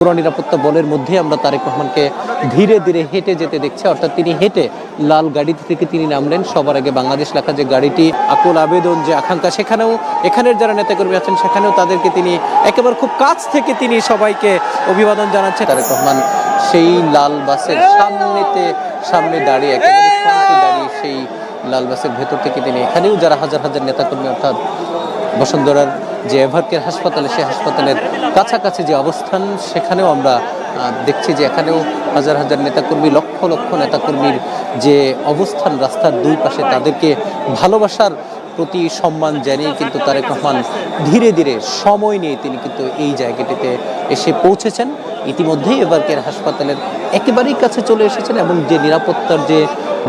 পুরো নিরাপত্তা বলের মধ্যে আমরা তারেক রহমানকে ধীরে ধীরে হেঁটে যেতে দেখছি, অর্থাৎ তিনি হেঁটে লাল গাড়ি থেকে তিনি নামলেন। সবার আগে বাংলাদেশ লেখা যে গাড়িটি, আকুল আবেদন যে আকাঙ্ক্ষা, সেখানেও এখানের যারা নেতাকর্মী আছেন সেখানেও তাদেরকে তিনি একেবারে খুব কাছ থেকে তিনি সবাইকে অভিবাদন জানাচ্ছেন। তারেক রহমান সেই লাল বাসের সামনে দাঁড়িয়ে, একেবারে ফ্রন্টে দাঁড়িয়ে সেই লাল বাসের ভেতর থেকে তিনি এখানেও যারা হাজার হাজার নেতাকর্মী, অর্থাৎ বসুন্ধরার যে এভারকেয়ার হাসপাতালে, সেই হাসপাতালের কাছাকাছি যে অবস্থান, সেখানেও আমরা দেখছি যে এখানেও হাজার হাজার নেতাকর্মী, লক্ষ লক্ষ নেতাকর্মীর যে অবস্থান রাস্তার দুই পাশে, তাদেরকে ভালোবাসার প্রতি সম্মান জানিয়ে কিন্তু তারেক রহমান ধীরে ধীরে সময় নিয়ে তিনি কিন্তু এই জায়গাটিতে এসে পৌঁছেছেন। ইতিমধ্যেই এভারকেয়ার হাসপাতালের একেবারেই কাছে চলে এসেছেন এবং যে নিরাপত্তার যে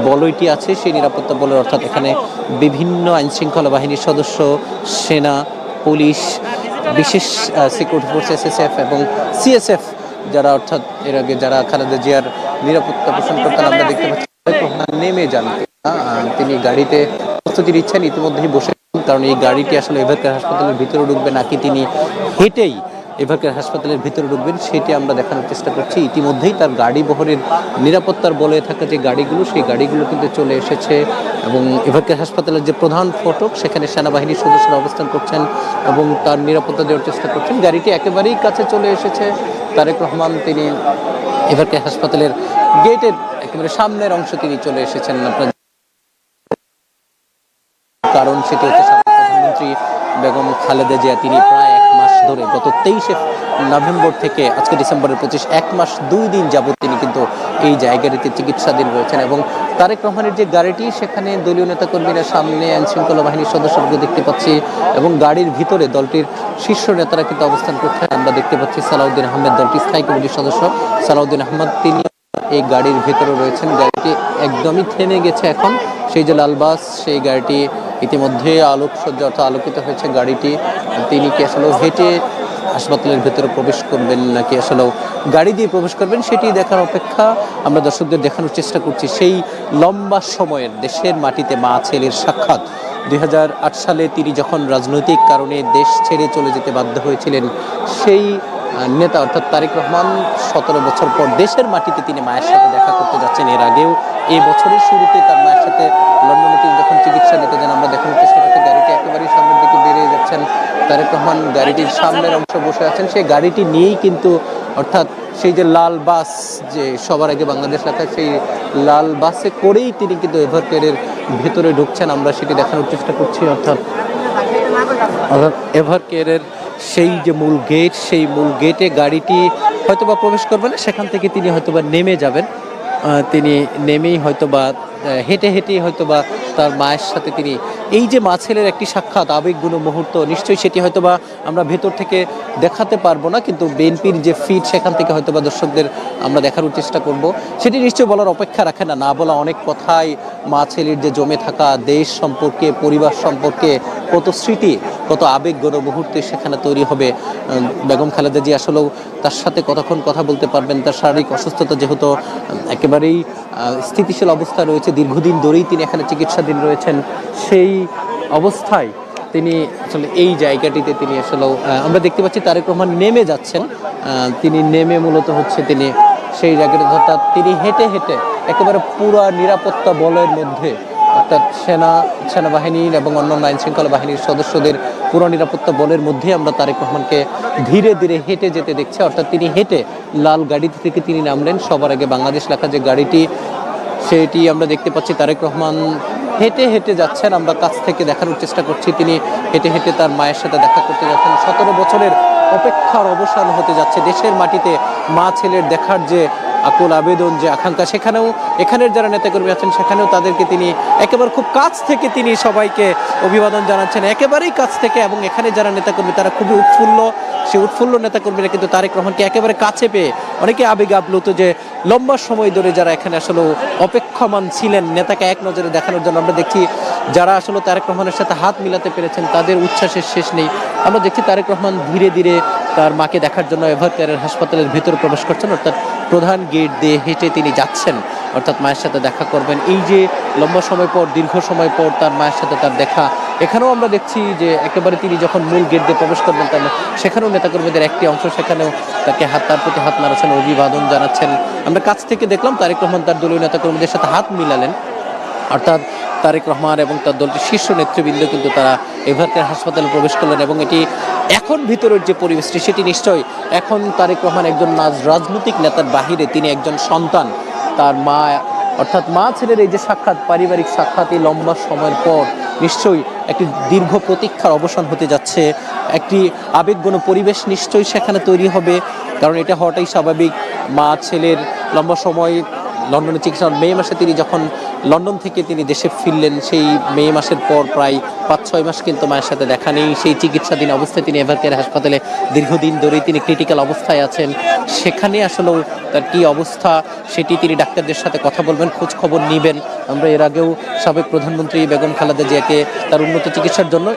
বলয়টি আছে, সেই নিরাপত্তা বলয়, অর্থাৎ এখানে বিভিন্ন আইনশৃঙ্খলা বাহিনীর সদস্য, সেনা, পুলিশ, বিশেষ সিকিউরিটি ফোর্স, SSF এবং CSF যারা, অর্থাৎ এর আগে যারা খালেদা জিয়ার নিরাপত্তা পোষণ করতেন, আমরা দেখতে পাচ্ছি নেমে যান। তিনি গাড়িতে প্রস্তুতি নিচ্ছেন, ইতিমধ্যেই বসে, কারণ এই গাড়িটি আসলে এভারকেয়ার হাসপাতালের ভিতরে ঢুকবে নাকি তিনি হেঁটেই এভারকেয়ার হাসপাতালের ভিতরে ঢুকবেন, সেটি আমরা দেখানোর চেষ্টা করছি। ইতিমধ্যেই তার গাড়ি বহরের নিরাপত্তার বলয়ে থাকা যে গাড়িগুলো, সেই গাড়িগুলো কিন্তু চলে এসেছে এবং এভারকেয়ার হাসপাতালের যে প্রধান ফটক, সেখানে সেনাবাহিনীর সদস্যরা অবস্থান করছেন এবং তার নিরাপত্তা দেওয়ার চেষ্টা করছেন। গাড়িটি একেবারেই কাছে চলে এসেছে। তারেক রহমান তিনি এভারকেয়ার হাসপাতালের গেটের একেবারে সামনের অংশ তিনি চলে এসেছেন। আপনার কারণ সেটি হচ্ছে সাবেক প্রধানমন্ত্রী বেগম খালেদা জিয়া, তিনি প্রায় 1 মাস ধরে, গত 23শে নভেম্বর থেকে আজকে ডিসেম্বরের 25, 1 মাস 2 দিন যাবত তিনি কিন্তু এই জায়গাটিতে চিকিৎসাধীন রয়েছেন। এবং তারেক রহমানের যে গাড়িটি, সেখানে দলীয় নেতাকর্মীরা সামনে, আইনশৃঙ্খলা বাহিনীর সদস্যকে দেখতে পাচ্ছি এবং গাড়ির ভিতরে দলটির শীর্ষ নেতারা কিন্তু অবস্থান করছেন। আমরা দেখতে পাচ্ছি সালাউদ্দিন আহমেদ, দলটির স্থায়ী কমিটির সদস্য সালাউদ্দিন আহমেদ, তিনি এই গাড়ির ভেতরে রয়েছেন। গাড়িটি একদমই থেমে গেছে এখন। সেই যে লাল বাস, সেই গাড়িটি ইতিমধ্যে আলোকসজ্জা, অর্থাৎ আলোকিত হয়েছে গাড়িটি। তিনি কি আসলে হেঁটে হাসপাতালের ভেতরে প্রবেশ করবেন নাকি আসলে গাড়ি দিয়ে প্রবেশ করবেন, সেটি দেখার অপেক্ষা আমরা দর্শকদের দেখানোর চেষ্টা করছি। সেই লম্বা সময়ের দেশের মাটিতে মা ছেলের সাক্ষাৎ, 2008 সালে তিনি যখন রাজনৈতিক কারণে দেশ ছেড়ে চলে যেতে বাধ্য হয়েছিলেন, সেই নেতা অর্থাৎ তারেক রহমান 17 বছর পর দেশের মাটিতে তিনি মায়ের সাথে দেখা করতে যাচ্ছেন। এর আগেও এই বছরের শুরুতে তার মায়ের সাথে লন্ডনে তিনি যখন চিকিৎসা নিতে যান, আমরা দেখানোর চেষ্টা করছি গাড়িটি একেবারেই সামনের দিকে বেরিয়ে যাচ্ছেন। তারেক রহমান গাড়িটির সামনের অংশ বসে আছেন, সেই গাড়িটি নিয়েই কিন্তু, অর্থাৎ সেই যে লাল বাস, যে সবার আগে বাংলাদেশ লেখা, সেই লাল বাসে করেই তিনি কিন্তু এভারকেয়ারের ভেতরে ঢুকছেন। আমরা সেটি দেখানোর চেষ্টা করছি, অর্থাৎ এভারকেয়ারের সেই যে মূল গেট, সেই মূল গেটে গাড়িটি হয়তোবা প্রবেশ করবে না, সেখান থেকে তিনি হয়তোবা নেমে যাবেন। তিনি নেমেই হয়তোবা হেঁটে হয়তোবা তার মায়ের সাথে তিনি, এই যে মা ছেলের একটি সাক্ষাৎ, আবেগগুলো মুহূর্ত, নিশ্চয়ই সেটি হয়তোবা আমরা ভেতর থেকে দেখাতে পারবো না, কিন্তু বিএনপির যে ফিড, সেখান থেকে হয়তোবা দর্শকদের আমরা দেখানোর চেষ্টা করব। সেটি নিশ্চয়ই বলার অপেক্ষা রাখে না, না বলা অনেক কথাই মা ছেলের যে জমে থাকা দেশ সম্পর্কে, পরিবার সম্পর্কে কত স্মৃতি, কত আবেগ মুহূর্তে সেখানে তৈরি হবে। বেগম খালেদা জি আসলেও তার সাথে কতক্ষণ কথা বলতে পারবেন, তার শারীরিক অসুস্থতা যেহেতু একেবারেই স্থিতিশীল অবস্থা রয়েছে, দীর্ঘদিন ধরেই তিনি এখানে চিকিৎসাধীন রয়েছেন, সেই অবস্থায় তিনি আসলে এই জায়গাটিতে তিনি আসলেও আমরা দেখতে পাচ্ছি তারেক রহমান নেমে যাচ্ছেন। তিনি নেমে মূলত হচ্ছে তিনি সেই জায়গাটা, অর্থাৎ তিনি হেঁটে একেবারে পুরো নিরাপত্তা বলয়ের মধ্যে, অর্থাৎ সেনাবাহিনীর এবং অন্যান্য আইনশৃঙ্খলা বাহিনীর সদস্যদের পুরো নিরাপত্তা বলের মধ্যে আমরা তারেক রহমানকে ধীরে ধীরে হেঁটে যেতে দেখছি, অর্থাৎ তিনি হেঁটে লাল গাড়ি থেকে তিনি নামলেন। সবার আগে বাংলাদেশ লেখা যে গাড়িটি, সেটি আমরা দেখতে পাচ্ছি তারেক রহমান হেঁটে যাচ্ছেন। আমরা কাছ থেকে দেখানোর চেষ্টা করছি, তিনি হেঁটে তার মায়ের সাথে দেখা করতে যাচ্ছেন। 17 বছরের অপেক্ষার অবসান হতে যাচ্ছে। দেশের মাটিতে মা ছেলের দেখার যে আকুল আবেদন, যে আকাঙ্ক্ষা, সেখানেও এখানের যারা নেতাকর্মী আছেন সেখানেও তাদেরকে তিনি একেবারে খুব কাছ থেকে তিনি সবাইকে অভিবাদন জানাচ্ছেন, একেবারেই কাছ থেকে। এবং এখানে যারা নেতাকর্মী তারা খুবই উৎফুল্ল, সেই উৎফুল্ল নেতাকর্মীরা কিন্তু তারেক রহমানকে একেবারে কাছে পেয়ে অনেকে আবেগ আপ্লুত, যে লম্বা সময় ধরে যারা এখানে আসলে অপেক্ষমান ছিলেন নেতাকে এক নজরে দেখানোর জন্য। আমরা দেখছি যারা আসলে তারেক রহমানের সাথে হাত মিলাতে পেরেছেন, তাদের উচ্ছ্বাসের শেষ নেই। আমরা দেখছি তারেক রহমান ধীরে ধীরে তার মাকে দেখার জন্য এভারকেয়ারের হাসপাতালের ভেতরে প্রবেশ করছেন, অর্থাৎ প্রধান গেট দিয়ে হেঁটে তিনি যাচ্ছেন, অর্থাৎ মায়ের সাথে দেখা করবেন। এই যে লম্বা সময় পর, দীর্ঘ সময় পর তার মায়ের সাথে তার দেখা, এখানেও আমরা দেখছি যে একেবারে তিনি যখন মূল গেট দিয়ে প্রবেশ করবেন সেখানেও নেতাকর্মীদের একটি অংশ সেখানেও তার প্রতি হাত নাড়াচ্ছেন, অভিবাদন জানাচ্ছেন। আমরা কাছ থেকে দেখলাম তারেক রহমান তার দলীয় নেতাকর্মীদের সাথে হাত মিলালেন, অর্থাৎ তারেক রহমান এবং তার দলটির শীর্ষ নেতৃবৃন্দ কিন্তু তারা এভারকেয়ার হাসপাতালে প্রবেশ করলেন। এবং এটি এখন ভিতরের যে পরিবেশটি সেটি নিশ্চয়ই এখন তারেক রহমান একজন রাজনৈতিক নেতার বাহিরে তিনি একজন সন্তান, তার মা অর্থাৎ মা ছেলের এই যে সাক্ষাৎ, পারিবারিক সাক্ষাৎ, এই লম্বা সময়ের পর নিশ্চয়ই একটি দীর্ঘ প্রতীক্ষার অবসান হতে যাচ্ছে। একটি আবেগঘন পরিবেশ নিশ্চয়ই সেখানে তৈরি হবে, কারণ এটা হওয়াটাই স্বাভাবিক। মা ছেলের লম্বা সময় লন্ডনে চিকিৎসা, মে মাসে তিনি যখন লন্ডন থেকে তিনি দেশে ফিরলেন, সেই মে মাসের পর প্রায় 5-6 মাস কিন্তু মায়ের সাথে দেখা নেই। সেই চিকিৎসাধীন অবস্থায় তিনি এভারকেয়ার হাসপাতালে দীর্ঘদিন ধরেই তিনি ক্রিটিক্যাল অবস্থায় আছেন। সেখানে আসলেও তার কী অবস্থা সেটি তিনি ডাক্তারদের সাথে কথা বলবেন, খোঁজ খবর নেবেন। আমরা এর আগেও সাবেক প্রধানমন্ত্রী বেগম খালেদা জিয়াকে তার উন্নত চিকিৎসার জন্য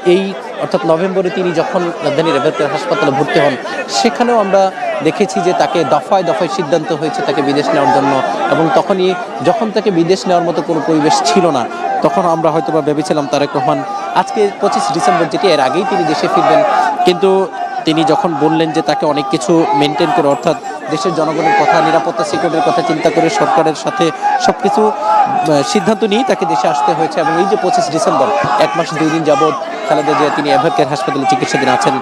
অর্থাৎ নভেম্বরে তিনি যখন রাজধানীর এভারকেয়ার হাসপাতালে ভর্তি হন, সেখানেও আমরা দেখেছি যে তাকে দফায় দফায় সিদ্ধান্ত হয়েছে তাকে বিদেশ নেওয়ার জন্য। এবং যখন তাকে বিদেশ নেওয়ার মতো কোনো পরিবেশ ছিল না, তখন আমরা হয়তো বা ভেবেছিলাম তারেক রহমান আজকে 25 ডিসেম্বর, যেটি এর আগেই তিনি দেশে ফিরবেন, কিন্তু তিনি যখন বললেন যে তাকে অনেক কিছু মেনটেন করে, অর্থাৎ দেশের জনগণের কথা, নিরাপত্তা সিকিউরিটির কথা চিন্তা করে সরকারের সাথে সবকিছু সিদ্ধান্ত নিয়েই তাকে দেশে আসতে হয়েছে। এবং এই যে 25 ডিসেম্বর, 1 মাস 2 দিন যাবৎ খালেদা জিয়া তিনি এভারকেয়ার হাসপাতালে চিকিৎসাধীন আছেন।